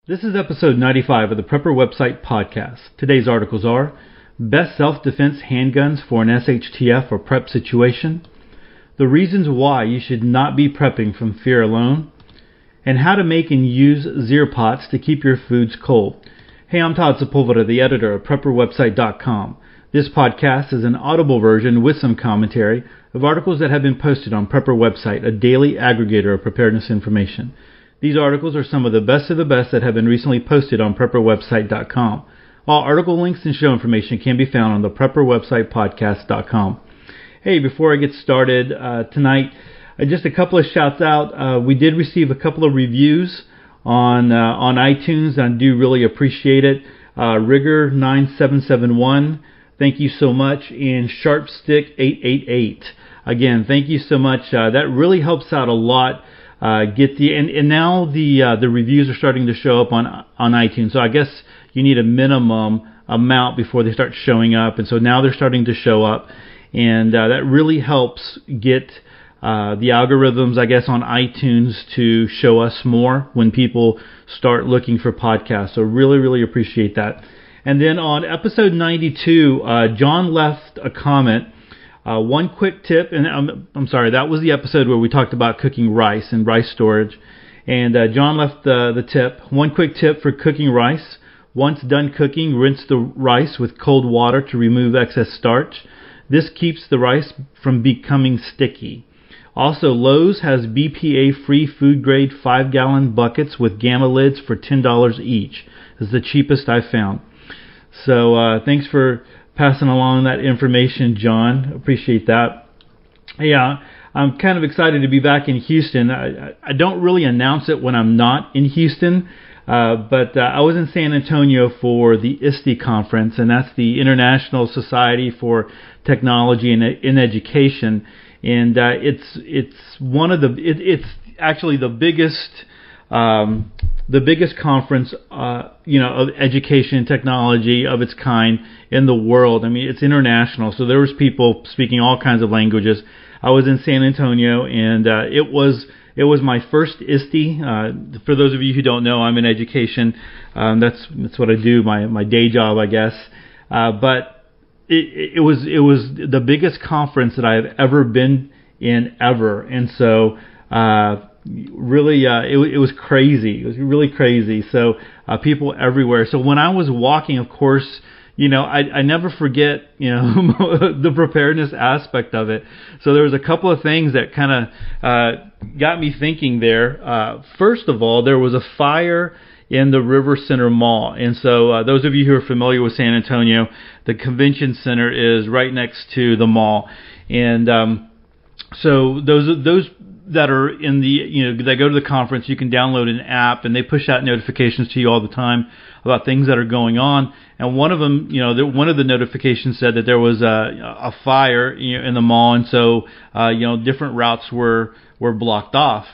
This is episode 95 of the Prepper Website podcast. Today's articles are Best Self-Defense Handguns for an SHTF or Prep Situation, the reasons why you should not be prepping from fear alone, and how to make and use Zeer pots to keep your foods cold. Hey, I'm Todd Sepulveda, the editor of PrepperWebsite.com. This podcast is an audible version with some commentary of articles that have been posted on Prepper Website, a daily aggregator of preparedness information. These articles are some of the best that have been recently posted on PrepperWebsite.com. All article links and show information can be found on the PrepperWebsitePodcast.com. Hey, before I get started tonight, just a couple of shouts out. We did receive a couple of reviews on iTunes. I do really appreciate it. Rigger9771, thank you so much. And Sharpstick888, again, thank you so much. That really helps out a lot. And now the reviews are starting to show up on iTunes. So I guess you need a minimum amount before they start showing up. And so now they're starting to show up, and that really helps get the algorithms, I guess, on iTunes to show us more when people start looking for podcasts. So really appreciate that. And then on episode 92, John left a comment. One quick tip, and I'm sorry, that was the episode where we talked about cooking rice and rice storage. And John left the tip. One quick tip for cooking rice. Once done cooking, rinse the rice with cold water to remove excess starch. This keeps the rice from becoming sticky. Also, Lowe's has BPA-free food-grade 5-gallon buckets with gamma lids for $10 each. This is the cheapest I've found. So thanks for passing along that information, John. Appreciate that. Yeah, I'm kind of excited to be back in Houston. I don't really announce it when I'm not in Houston, but I was in San Antonio for the ISTE conference, and that's the International Society for Technology in Education, and it's actually the biggest conference, of education and technology of its kind in the world. I mean, it's international, so there was people speaking all kinds of languages. I was in San Antonio, and it was my first ISTE. For those of you who don't know, I'm in education. That's what I do, my day job, I guess. But it was the biggest conference that I have ever been in ever, and so. Really, it was crazy. It was really crazy. So people everywhere. So when I was walking, of course, I never forget, the preparedness aspect of it. So there was a couple of things that kind of got me thinking there. First of all, there was a fire in the River Center Mall. And so those of you who are familiar with San Antonio, the convention center is right next to the mall. And so those that are in that go to the conference, you can download an app, and they push out notifications to you all the time about things that are going on. And one of them, one of the notifications said that there was a fire in the mall, and so different routes were blocked off.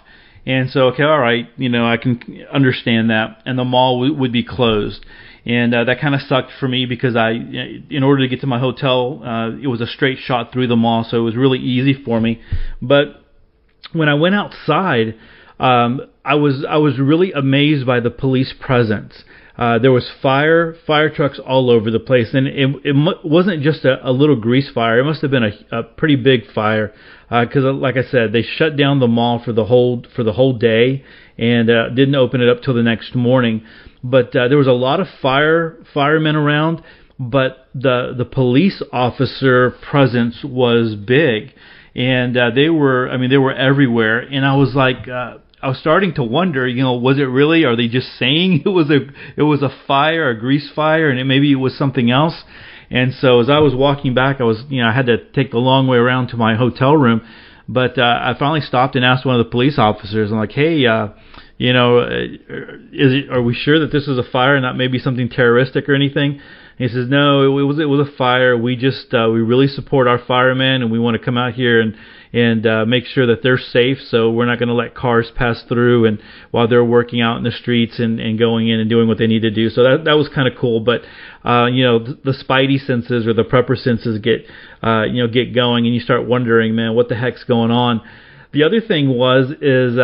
And so, okay, all right, I can understand that, and the mall would be closed. And that kind of sucked for me because in order to get to my hotel, it was a straight shot through the mall, so it was really easy for me. But when I went outside, I was really amazed by the police presence. There was fire trucks all over the place, and it wasn't just a little grease fire. It must have been a pretty big fire, because like I said, they shut down the mall for the whole day and didn't open it up till the next morning. But there was a lot of firemen around, but the police officer presence was big. And they were everywhere, and I was like, I was starting to wonder, was it really? Are they just saying it was a fire, a grease fire, and maybe it was something else? And so as I was walking back, I had to take the long way around to my hotel room, but I finally stopped and asked one of the police officers. I'm like, hey, are we sure that this is a fire, not maybe something terroristic or anything? And he says, no, it was a fire. We just we really support our firemen, and we want to come out here and make sure that they're safe. So we're not going to let cars pass through and while they're working out in the streets and going in and doing what they need to do. So that was kind of cool. But the spidey senses or the prepper senses get going, and you start wondering, man, what the heck's going on? The other thing is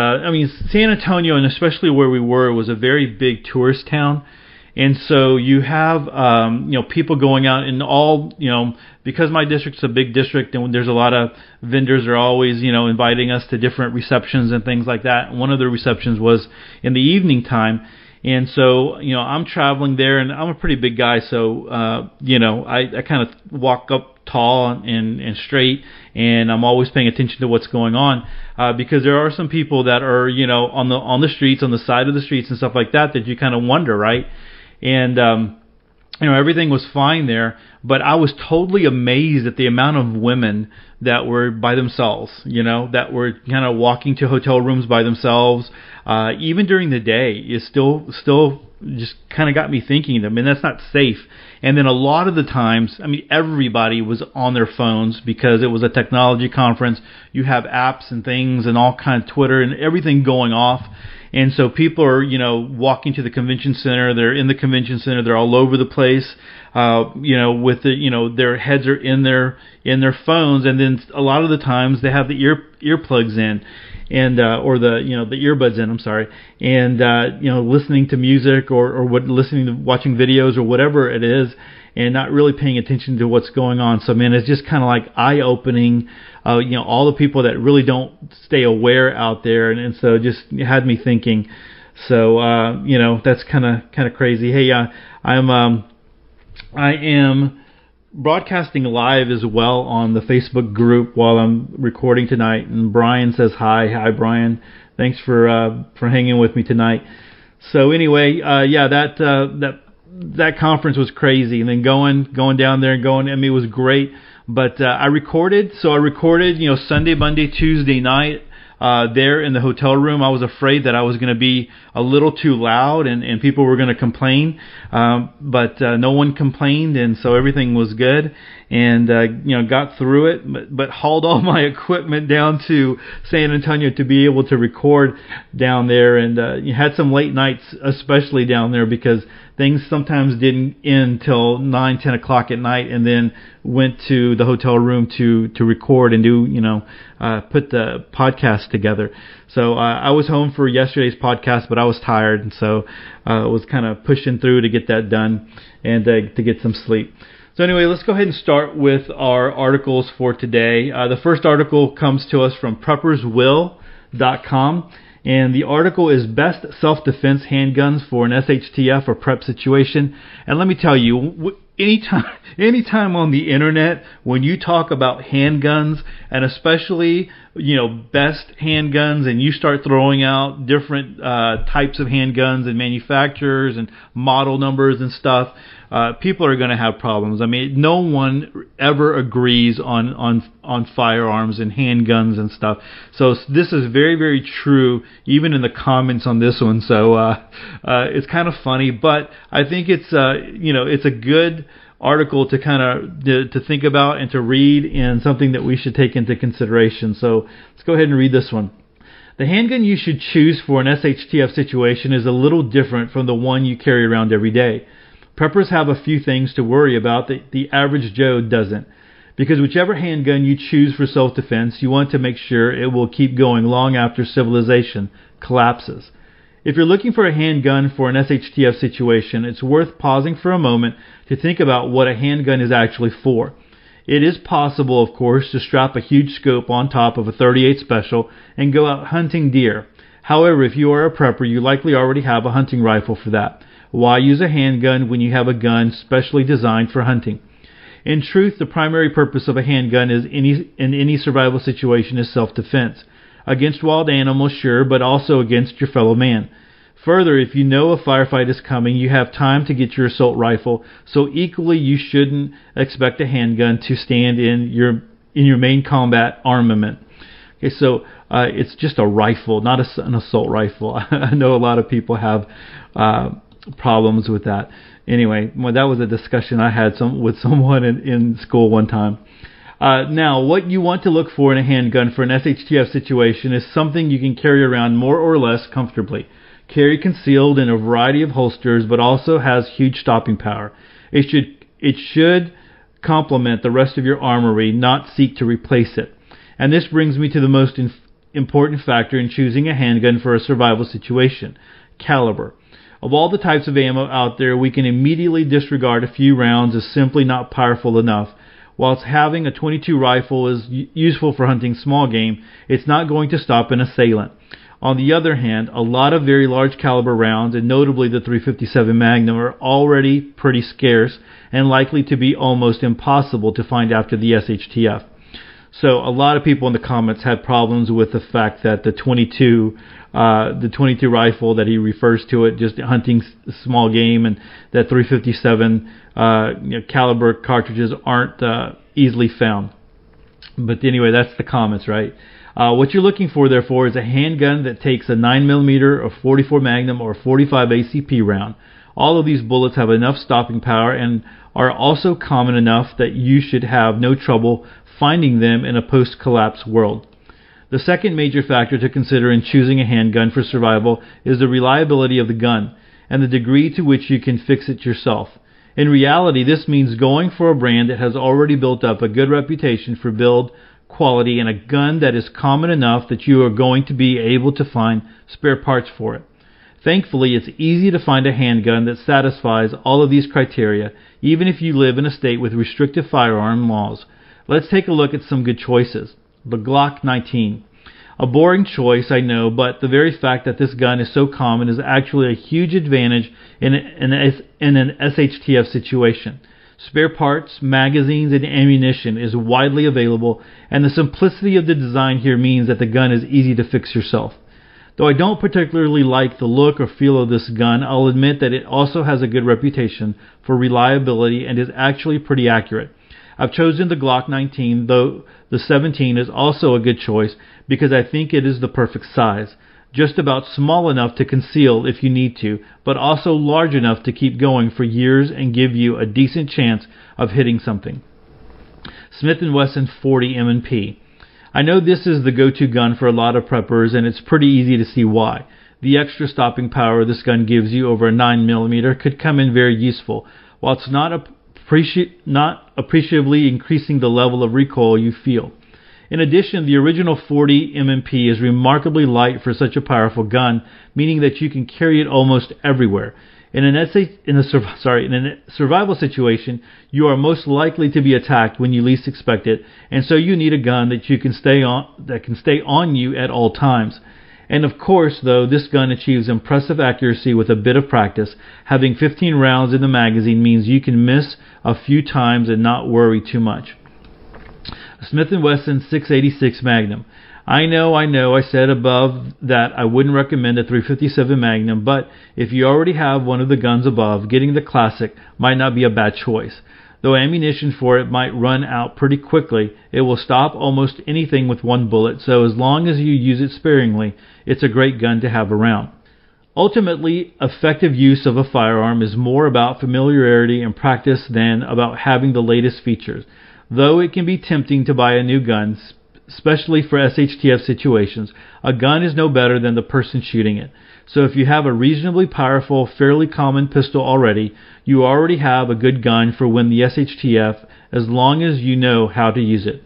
San Antonio, and especially where we were, was a very big tourist town. And so you have, people going out in all, because my district's a big district and there's a lot of vendors are always, inviting us to different receptions and things like that. And one of the receptions was in the evening time. And so, I'm traveling there and I'm a pretty big guy. So, I kind of walk up tall and straight, and I'm always paying attention to what's going on, because there are some people that are, on the streets, on the side of the streets and stuff like that you kind of wonder, right? And, everything was fine there, but I was totally amazed at the amount of women that were by themselves, that were kind of walking to hotel rooms by themselves, even during the day. Is still just kind of got me thinking, that's not safe. And then a lot of the times, everybody was on their phones because it was a technology conference. You have apps and things and all kind of Twitter and everything going off. And so people are, walking to the convention center. They're in the convention center. They're all over the place, with the, their heads are in their phones. And then a lot of the times they have the earplugs in, and or the earbuds in. I'm sorry, and listening to music or watching videos or whatever it is, and not really paying attention to what's going on. So it's just kind of like eye opening. All the people that really don't stay aware out there, and so just had me thinking. So that's kind of crazy. Hey, I am broadcasting live as well on the Facebook group while I'm recording tonight. And Brian says hi, Brian. Thanks for hanging with me tonight. So anyway, that conference was crazy, and then going down there and it was great. But I recorded Sunday, Monday, Tuesday night there in the hotel room. I was afraid that I was going to be a little too loud and people were going to complain, but no one complained, and so everything was good. And got through it, but hauled all my equipment down to San Antonio to be able to record down there. And you had some late nights, especially down there, because things sometimes didn't end till 9-10 o'clock at night, and then went to the hotel room to record and do put the podcast together. So I was home for yesterday's podcast, but I was tired, and so was kind of pushing through to get that done and to get some sleep. So anyway, let's go ahead and start with our articles for today. The first article comes to us from prepperswill.com, and the article is Best Self-Defense Handguns for an SHTF or PrEP Situation. And let me tell you, anytime on the internet, when you talk about handguns, and especially, best handguns, and you start throwing out different types of handguns and manufacturers and model numbers and stuff, people are going to have problems. No one ever agrees on firearms and handguns and stuff. So this is very, very true, even in the comments on this one. So it's kind of funny, but I think it's a good article to kind of to think about and to read, and something that we should take into consideration. So let's go ahead and read this one. The handgun you should choose for an SHTF situation is a little different from the one you carry around every day. Preppers have a few things to worry about that the average Joe doesn't. Because whichever handgun you choose for self-defense, you want to make sure it will keep going long after civilization collapses. If you're looking for a handgun for an SHTF situation, it's worth pausing for a moment to think about what a handgun is actually for. It is possible, of course, to strap a huge scope on top of a .38 Special and go out hunting deer. However, if you are a prepper, you likely already have a hunting rifle for that. Why use a handgun when you have a gun specially designed for hunting? In truth, the primary purpose of a handgun in any survival situation is self-defense. Against wild animals, sure, but also against your fellow man. Further, if you know a firefight is coming, you have time to get your assault rifle, so equally you shouldn't expect a handgun to stand in your main combat armament. Okay, so it's just a rifle, not an assault rifle. I know a lot of people have problems with that. Anyway, that was a discussion I had with someone in school one time. Now, what you want to look for in a handgun for an SHTF situation is something you can carry around more or less comfortably. Carry concealed in a variety of holsters, but also has huge stopping power. It should complement the rest of your armory, not seek to replace it. And this brings me to the most important factor in choosing a handgun for a survival situation: caliber. Of all the types of ammo out there, we can immediately disregard a few rounds as simply not powerful enough. Whilst having a .22 rifle is useful for hunting small game, it's not going to stop an assailant. On the other hand, a lot of very large caliber rounds, and notably the .357 Magnum, are already pretty scarce and likely to be almost impossible to find after the SHTF. So a lot of people in the comments had problems with the fact that the .22 rifle, that he refers to it just hunting small game, and that .357 caliber cartridges aren't easily found. But anyway, that's the comments, right? What you're looking for, therefore, is a handgun that takes a 9mm or 44 Magnum or 45 ACP round. All of these bullets have enough stopping power and are also common enough that you should have no trouble finding them in a post-collapse world. The second major factor to consider in choosing a handgun for survival is the reliability of the gun and the degree to which you can fix it yourself. In reality, this means going for a brand that has already built up a good reputation for build quality and a gun that is common enough that you are going to be able to find spare parts for it. Thankfully, it's easy to find a handgun that satisfies all of these criteria, even if you live in a state with restrictive firearm laws. Let's take a look at some good choices. The Glock 19. A boring choice, I know, but the very fact that this gun is so common is actually a huge advantage in an SHTF situation. Spare parts, magazines, and ammunition is widely available, and the simplicity of the design here means that the gun is easy to fix yourself. Though I don't particularly like the look or feel of this gun, I'll admit that it also has a good reputation for reliability and is actually pretty accurate. I've chosen the Glock 19, though the 17 is also a good choice because I think it is the perfect size. Just about small enough to conceal if you need to, but also large enough to keep going for years and give you a decent chance of hitting something. Smith & Wesson 40 M&P. I know this is the go-to gun for a lot of preppers, and it's pretty easy to see why. The extra stopping power this gun gives you over a 9mm could come in very useful, while it's not appreciably increasing the level of recoil you feel. In addition, the original 40 M&P is remarkably light for such a powerful gun, meaning that you can carry it almost everywhere. In a survival situation, you are most likely to be attacked when you least expect it, and so you need a gun that can stay on you at all times. And of course, though, this gun achieves impressive accuracy with a bit of practice. Having 15 rounds in the magazine means you can miss a few times and not worry too much. Smith & Wesson 686 Magnum. I know, I said above that I wouldn't recommend a .357 Magnum, but if you already have one of the guns above, getting the classic might not be a bad choice. Though ammunition for it might run out pretty quickly, it will stop almost anything with one bullet, so as long as you use it sparingly, it's a great gun to have around. Ultimately, effective use of a firearm is more about familiarity and practice than about having the latest features. Though it can be tempting to buy a new gun, especially for SHTF situations, a gun is no better than the person shooting it. So if you have a reasonably powerful, fairly common pistol already, you already have a good gun for when the SHTF, as long as you know how to use it.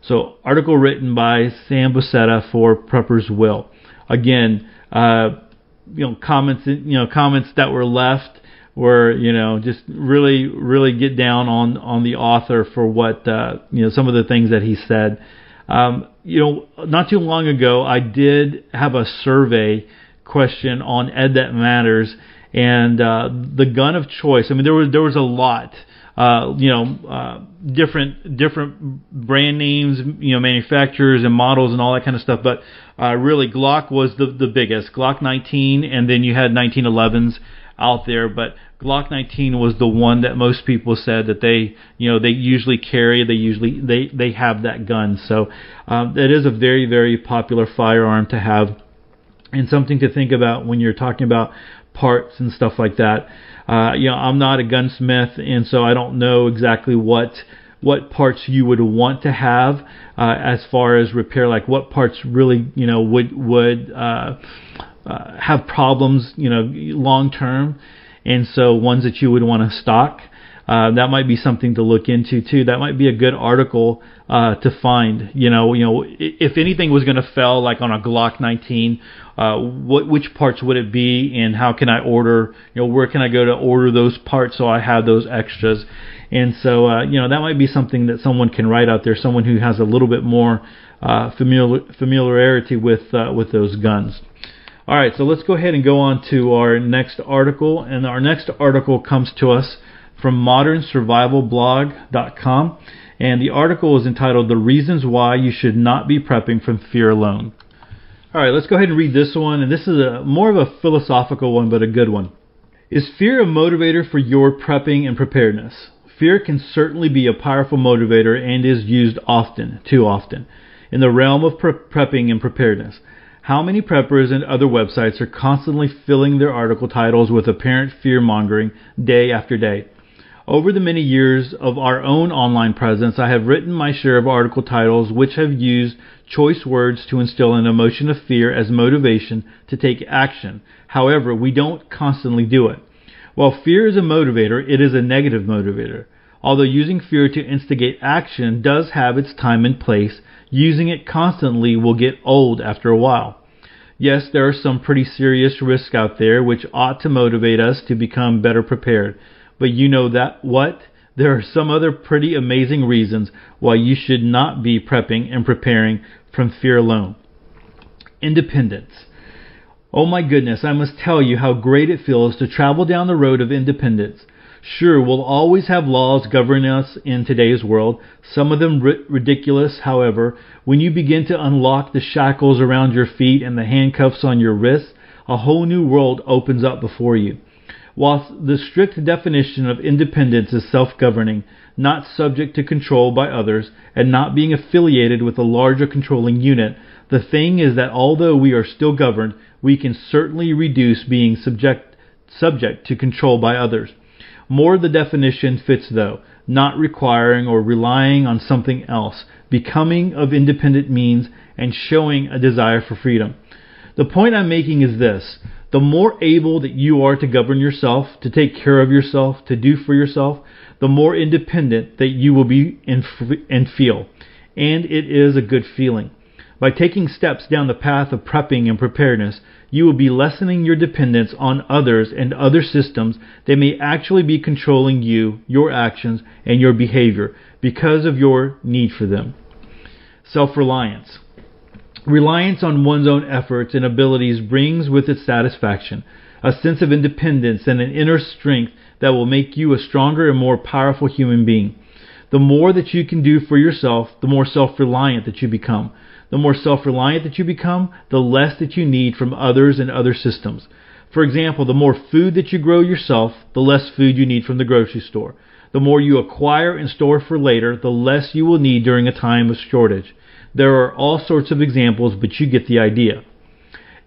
So, article written by Sam Bucetta for Prepper's Will. Again, comments that were left were, just really get down on the author for what, some of the things that he said. Not too long ago, I did have a survey question on Ed That Matters, and the gun of choice. I mean, there was a lot, different brand names, manufacturers and models and all that kind of stuff. But really, Glock was the biggest. Glock 19, and then you had 1911s out there, but Glock 19 was the one that most people said that they usually carry. They have that gun. So it is a very, very popular firearm to have, and something to think about when you're talking about parts and stuff like that. I'm not a gunsmith, and so I don't know exactly what parts you would want to have as far as repair. Like what parts really would have problems long term, and so ones that you would want to stock. That might be something to look into too. That might be a good article to find. If anything was going to fail, like on a Glock 19, which parts would it be, and how can I order? Where can I go to order those parts so I have those extras? And so that might be something that someone can write out there. Someone who has a little bit more familiarity with those guns. All right, so let's go ahead and go on to our next article. And our next article comes to us from modernsurvivalblog.com. And the article is entitled, "The Reasons Why You Should Not Be Prepping from Fear Alone." All right, let's go ahead and read this one. And this is more of a philosophical one, but a good one. Is fear a motivator for your prepping and preparedness? Fear can certainly be a powerful motivator and is used often, too often, in the realm of prepping and preparedness. How many preppers and other websites are constantly filling their article titles with apparent fear-mongering day after day? Over the many years of our own online presence, I have written my share of article titles which have used choice words to instill an emotion of fear as motivation to take action. However, we don't constantly do it. While fear is a motivator, it is a negative motivator. Although using fear to instigate action does have its time and place, using it constantly will get old after a while. Yes, there are some pretty serious risks out there which ought to motivate us to become better prepared. But you know that what? There are some other pretty amazing reasons why you should not be prepping and preparing from fear alone. Independence. Oh my goodness, I must tell you how great it feels to travel down the road of independence. Sure, we'll always have laws governing us in today's world, some of them ridiculous. However, when you begin to unlock the shackles around your feet and the handcuffs on your wrists, a whole new world opens up before you. While the strict definition of independence is self-governing, not subject to control by others, and not being affiliated with a larger controlling unit, the thing is that although we are still governed, we can certainly reduce being subject to control by others. More the definition fits though, not requiring or relying on something else, becoming of independent means, and showing a desire for freedom. The point I'm making is this: the more able that you are to govern yourself, to take care of yourself, to do for yourself, the more independent that you will be and feel. And it is a good feeling. By taking steps down the path of prepping and preparedness, you will be lessening your dependence on others and other systems that may actually be controlling you, your actions, and your behavior because of your need for them. Self-reliance. Reliance on one's own efforts and abilities brings with it satisfaction, a sense of independence, and an inner strength that will make you a stronger and more powerful human being. The more that you can do for yourself, the more self-reliant that you become. The more self-reliant that you become, the less that you need from others and other systems. For example, the more food that you grow yourself, the less food you need from the grocery store. The more you acquire and store for later, the less you will need during a time of shortage. There are all sorts of examples, but you get the idea.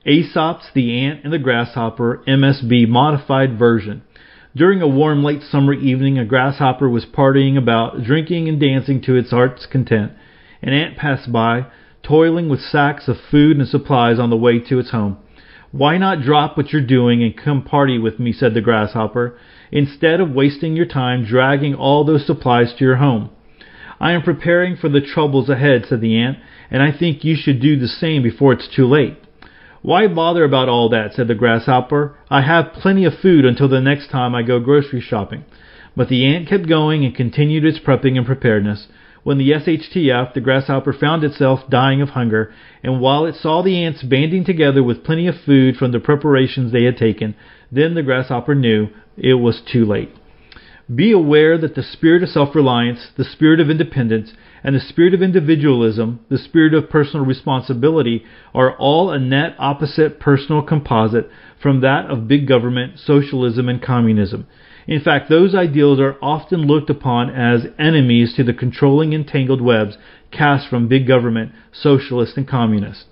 Aesop's The Ant and the Grasshopper, MSB modified version. During a warm late summer evening, a grasshopper was partying about, drinking and dancing to its heart's content. An ant passed by, toiling with sacks of food and supplies on the way to its home. "Why not drop what you're doing and come party with me," said the grasshopper, "instead of wasting your time dragging all those supplies to your home?" "I am preparing for the troubles ahead," said the ant, "and I think you should do the same before it's too late." "Why bother about all that?" said the grasshopper. "I have plenty of food until the next time I go grocery shopping." But the ant kept going and continued its prepping and preparedness. When the SHTF, the grasshopper found itself dying of hunger, and while it saw the ants banding together with plenty of food from the preparations they had taken, then the grasshopper knew it was too late. Be aware that the spirit of self-reliance, the spirit of independence, and the spirit of individualism, the spirit of personal responsibility, are all a net opposite personal composite from that of big government, socialism, and communism. In fact, those ideals are often looked upon as enemies to the controlling entangled webs cast from big government, socialist, and communist.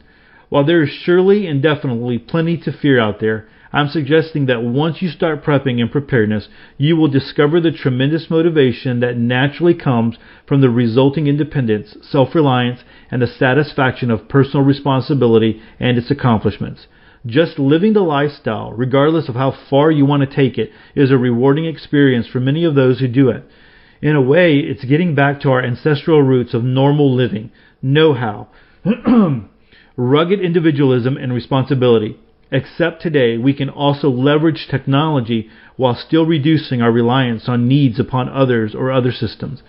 While there is surely and definitely plenty to fear out there, I'm suggesting that once you start prepping and preparedness, you will discover the tremendous motivation that naturally comes from the resulting independence, self-reliance, and the satisfaction of personal responsibility and its accomplishments. Just living the lifestyle, regardless of how far you want to take it, is a rewarding experience for many of those who do it. In a way, it's getting back to our ancestral roots of normal living, know-how, rugged individualism and responsibility. Except today, we can also leverage technology while still reducing our reliance on needs upon others or other systems.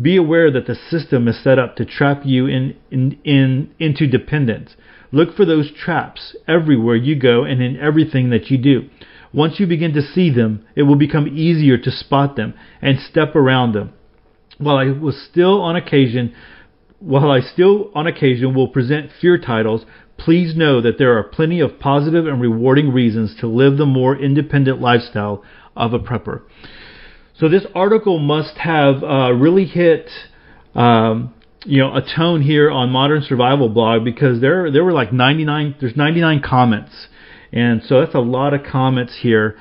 Be aware that the system is set up to trap you into dependence. Look for those traps everywhere you go and in everything that you do. Once you begin to see them, it will become easier to spot them and step around them. While I still on occasion will present fear titles, please know that there are plenty of positive and rewarding reasons to live the more independent lifestyle of a prepper. So this article must have really hit a tone here on Modern Survival Blog, because there were like 99 comments. And so that's a lot of comments here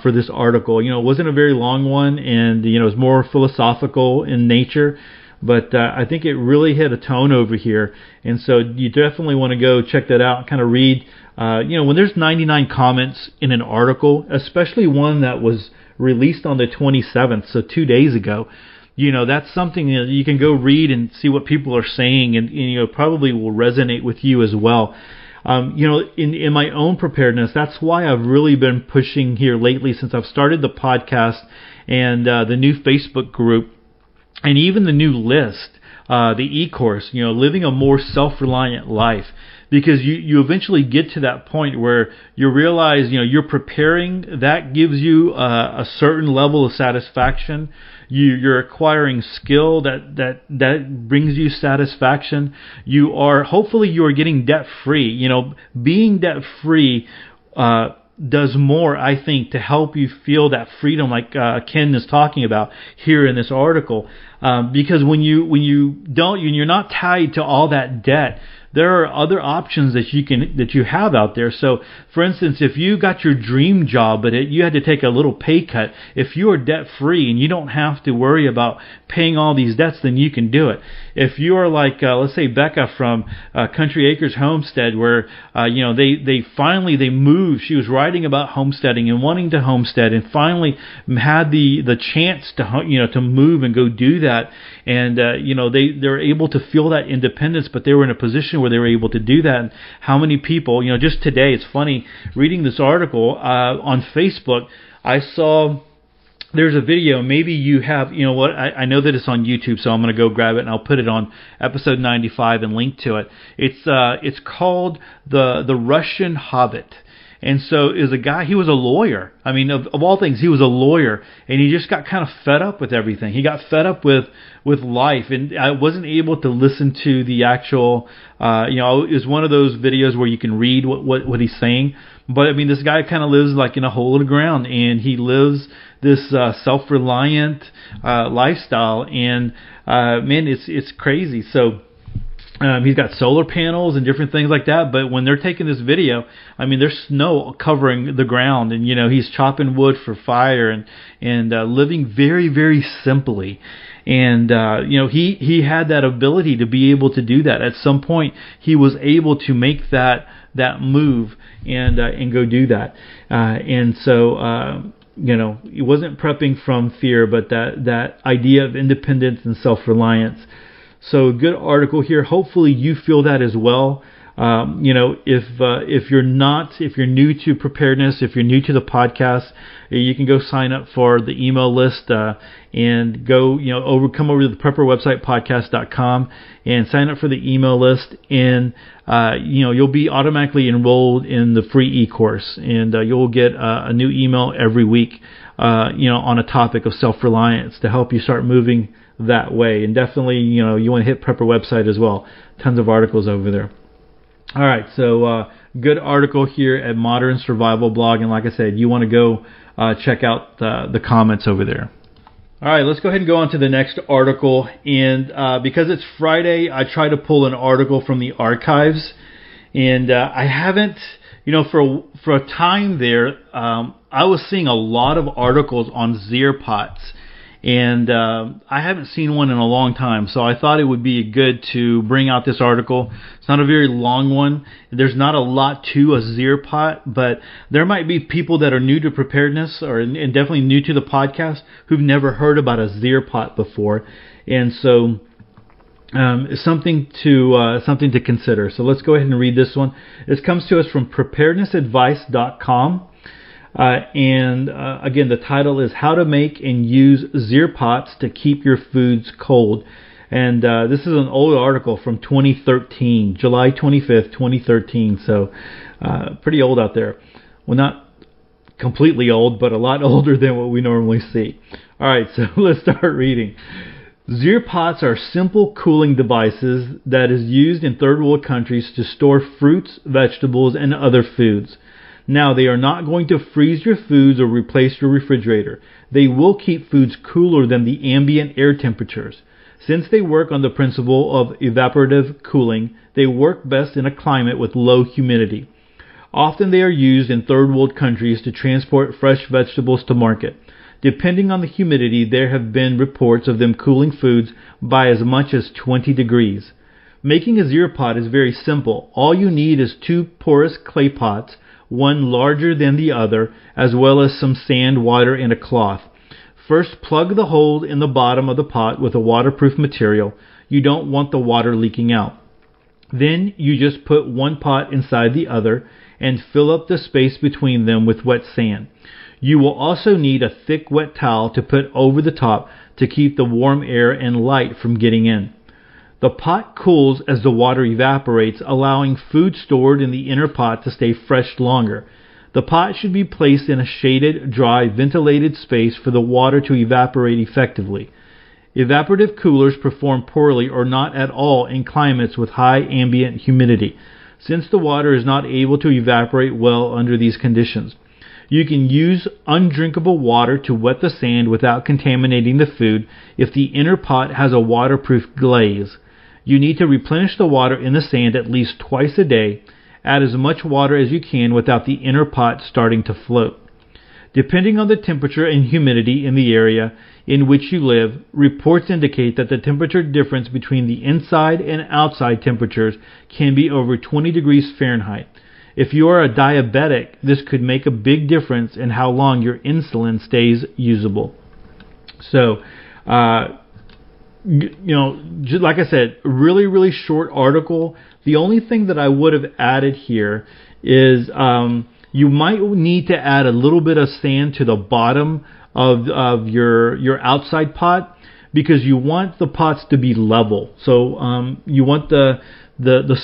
for this article. It wasn't a very long one, and it was more philosophical in nature. But I think it really hit a tone over here. And so you definitely want to go check that out and kind of read. When there's 99 comments in an article, especially one that was released on the 27th, so 2 days ago, that's something that you can go read and see what people are saying, and probably will resonate with you as well. In my own preparedness, that's why I've really been pushing here lately since I've started the podcast and the new Facebook group, and even the new list, the e-course, living a more self-reliant life. Because you eventually get to that point where you realize, you're preparing. That gives you a certain level of satisfaction. You're acquiring skill that brings you satisfaction. Hopefully you are getting debt free. Being debt free does more, I think, to help you feel that freedom, like Ken is talking about here in this article. Because when you're not tied to all that debt, there are other options that you have out there. So, for instance, if you got your dream job, but you had to take a little pay cut, if you are debt free and you don't have to worry about paying all these debts, then you can do it. If you are like, let's say Becca from Country Acres Homestead, where they finally moved. She was writing about homesteading and wanting to homestead, and finally had the chance to move and go do that. And they're able to feel that independence, but they were in a position where they were able to do that. And how many people, just today, it's funny, reading this article on Facebook, I saw there's a video. Maybe you have, I know that it's on YouTube, so I'm going to go grab it and I'll put it on episode 95 and link to it. It's called the Russian Hobbit. And so is a guy, he was a lawyer. I mean, of all things, he was a lawyer, and he just got kind of fed up with everything. He got fed up with life, and I wasn't able to listen to the actual, it was one of those videos where you can read what he's saying. But I mean, this guy kind of lives like in a hole in the ground, and he lives this self-reliant lifestyle, and man, it's crazy. So he's got solar panels and different things like that, but when they're taking this video, I mean, there's snow covering the ground, and he's chopping wood for fire and living very, very simply. And he had that ability to be able to do that. At some point, he was able to make that move and go do that. And so he wasn't prepping from fear, but that idea of independence and self-reliance. So good article here. Hopefully you feel that as well. If you're new to preparedness, if you're new to the podcast, you can go sign up for the email list and go come over to the prepper website, podcast.com, and sign up for the email list, and you'll be automatically enrolled in the free e-course, and you'll get a new email every week on a topic of self-reliance to help you start moving that way. And definitely you want to hit Prepper website as well. Tons of articles over there. All right, so good article here at Modern Survival Blog, and like I said, you want to go check out the comments over there. All right, let's go ahead and go on to the next article, and because it's Friday, I try to pull an article from the archives, and I haven't, for a time there, I was seeing a lot of articles on Zeer pots. And I haven't seen one in a long time, so I thought it would be good to bring out this article. It's not a very long one. There's not a lot to a Zeer pot, but there might be people that are new to preparedness and definitely new to the podcast who've never heard about a Zeer pot before. And so something to consider. So let's go ahead and read this one. This comes to us from preparednessadvice.com. Again, the title is How to Make and Use Zeer Pots to Keep Your Foods Cold. And this is an old article from 2013, July 25th, 2013. So pretty old out there. Well, not completely old, but a lot older than what we normally see. All right, so let's start reading. Zeer pots are simple cooling devices that is used in third world countries to store fruits, vegetables, and other foods. Now, they are not going to freeze your foods or replace your refrigerator. They will keep foods cooler than the ambient air temperatures. Since they work on the principle of evaporative cooling, they work best in a climate with low humidity. Often they are used in third world countries to transport fresh vegetables to market. Depending on the humidity, there have been reports of them cooling foods by as much as 20 degrees. Making a Zeer pot is very simple. All you need is 2 porous clay pots, one larger than the other, as well as some sand, water, and a cloth. First, plug the hole in the bottom of the pot with a waterproof material. You don't want the water leaking out. Then you just put one pot inside the other and fill up the space between them with wet sand. You will also need a thick wet towel to put over the top to keep the warm air and light from getting in. The pot cools as the water evaporates, allowing food stored in the inner pot to stay fresh longer. The pot should be placed in a shaded, dry, ventilated space for the water to evaporate effectively. Evaporative coolers perform poorly or not at all in climates with high ambient humidity, since the water is not able to evaporate well under these conditions. You can use undrinkable water to wet the sand without contaminating the food if the inner pot has a waterproof glaze. You need to replenish the water in the sand at least twice a day. Add as much water as you can without the inner pot starting to float. Depending on the temperature and humidity in the area in which you live, reports indicate that the temperature difference between the inside and outside temperatures can be over 20 degrees Fahrenheit. If you are a diabetic, this could make a big difference in how long your insulin stays usable. So, like I said, really, really short article. The only thing that I would have added here is you might need to add a little bit of sand to the bottom of your outside pot, because you want the pots to be level. So you want the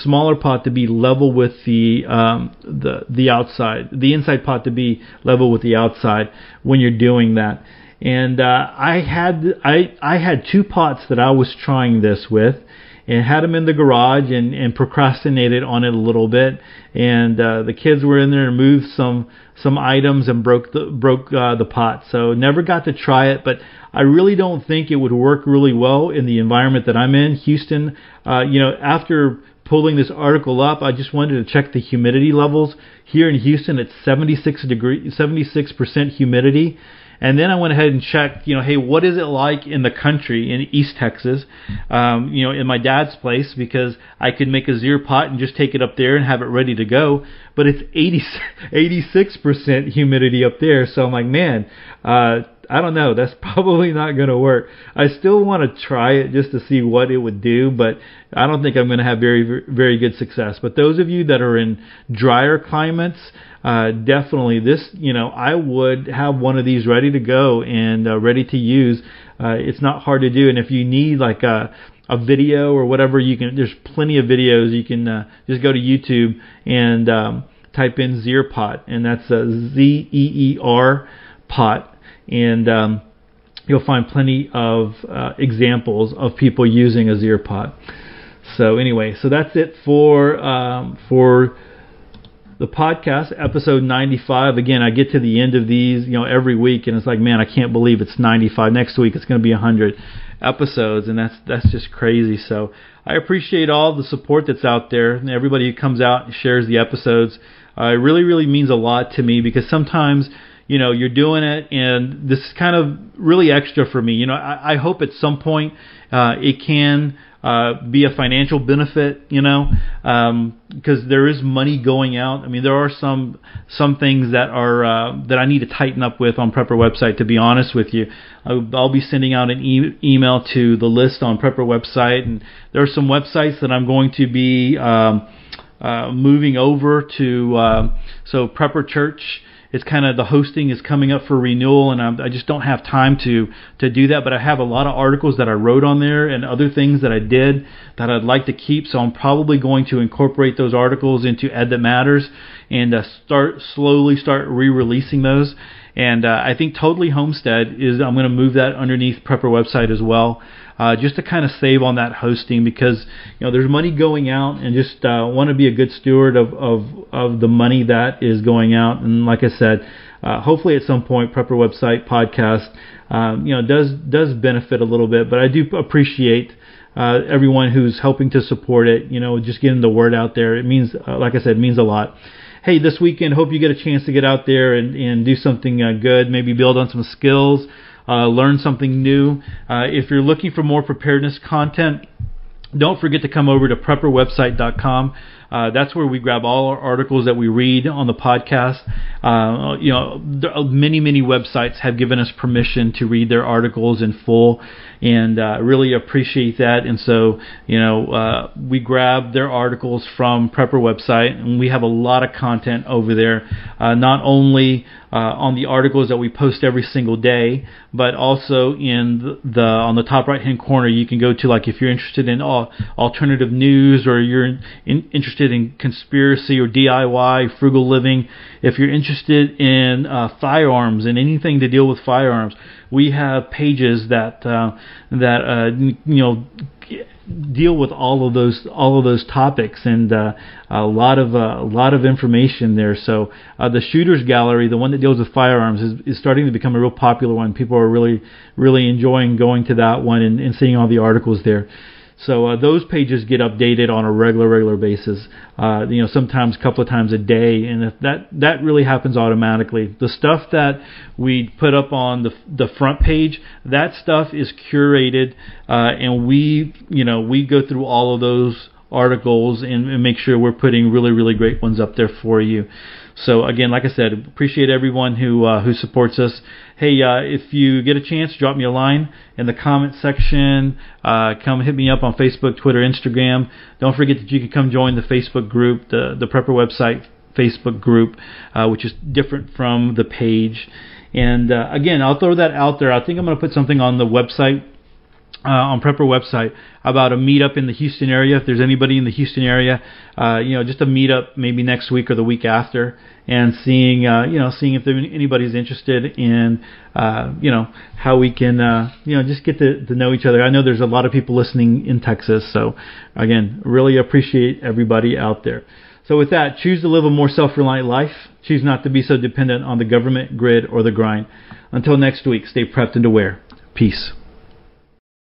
smaller pot to be level with the outside, the inside pot to be level with the outside when you're doing that. And I had 2 pots that I was trying this with, and had them in the garage and procrastinated on it a little bit. And the kids were in there and moved some items and broke the pot. So never got to try it, but I really don't think it would work really well in the environment that I'm in, Houston. After pulling this article up, I just wanted to check the humidity levels. Here in Houston, it's 76% humidity. And then I went ahead and checked, hey, what is it like in the country in East Texas, in my dad's place, because I could make a Zeer pot and just take it up there and have it ready to go. But it's 86% humidity up there. So I'm like, man, I don't know. That's probably not going to work. I still want to try it just to see what it would do, but I don't think I'm going to have very, very good success. But those of you that are in drier climates, definitely this, I would have one of these ready to go and ready to use. It's not hard to do. And if you need like a video or whatever, there's plenty of videos. You can just go to YouTube and type in Zeer pot, and that's Zeer pot. And you'll find plenty of examples of people using a Zeer pot. So anyway, so that's it for the podcast, episode 95. Again, I get to the end of these, every week, and it's like, man, I can't believe it's 95. Next week it's going to be 100 episodes, and that's just crazy. So I appreciate all the support that's out there, and everybody who comes out and shares the episodes. It really, really means a lot to me, because sometimes, you're doing it, and this is kind of really extra for me. I hope at some point it can be a financial benefit, because there is money going out. I mean, there are some things that are that I need to tighten up with on Prepper website. To be honest with you, I'll be sending out an email to the list on Prepper website, and there are some websites that I'm going to be moving over to. So Prepper Church. It's kind of, the hosting is coming up for renewal, and I just don't have time to do that. But I have a lot of articles that I wrote on there and other things that I did that I'd like to keep. So I'm probably going to incorporate those articles into Ed That Matters and slowly start re-releasing those. And I think Totally Homestead I'm going to move that underneath Prepper website as well. Just to kind of save on that hosting, because there's money going out, and just want to be a good steward of the money that is going out. And like I said, hopefully at some point Prepper website podcast does benefit a little bit. But I do appreciate everyone who's helping to support it. Just getting the word out there. It means, like I said, it means a lot. Hey, this weekend, hope you get a chance to get out there and do something good. Maybe build on some skills. Learn something new. If you're looking for more preparedness content, don't forget to come over to prepperwebsite.com. That's where we grab all our articles that we read on the podcast. Many websites have given us permission to read their articles in full, and really appreciate that. And so, we grab their articles from Prepper website, and we have a lot of content over there, not only on the articles that we post every single day, but also in on the top right hand corner, you can go to, like, if you're interested in alternative news, or you're interested in conspiracy or DIY, frugal living, if you're interested in firearms and anything to deal with firearms, we have pages that deal with all of those topics, and a lot of information there. So the Shooters Gallery, the one that deals with firearms, is starting to become a real popular one. People are really enjoying going to that one and seeing all the articles there. So those pages get updated on a regular basis. Sometimes a couple of times a day, and if that really happens automatically. The stuff that we put up on the front page, that stuff is curated, and we go through all of those articles and make sure we're putting really great ones up there for you. So again, like I said, appreciate everyone who supports us. Hey, if you get a chance, drop me a line in the comment section. Come hit me up on Facebook, Twitter, Instagram. Don't forget that you can come join the Facebook group, the Prepper website Facebook group, which is different from the page. And again, I'll throw that out there. I think I'm going to put something on the website, on Prepper website, about a meetup in the Houston area. If there's anybody in the Houston area, just a meetup maybe next week or the week after, and seeing if anybody's interested in, how we can, just get to know each other. I know there's a lot of people listening in Texas, so again, really appreciate everybody out there. So with that, choose to live a more self-reliant life. Choose not to be so dependent on the government, grid, or the grind. Until next week, stay prepped and aware. Peace.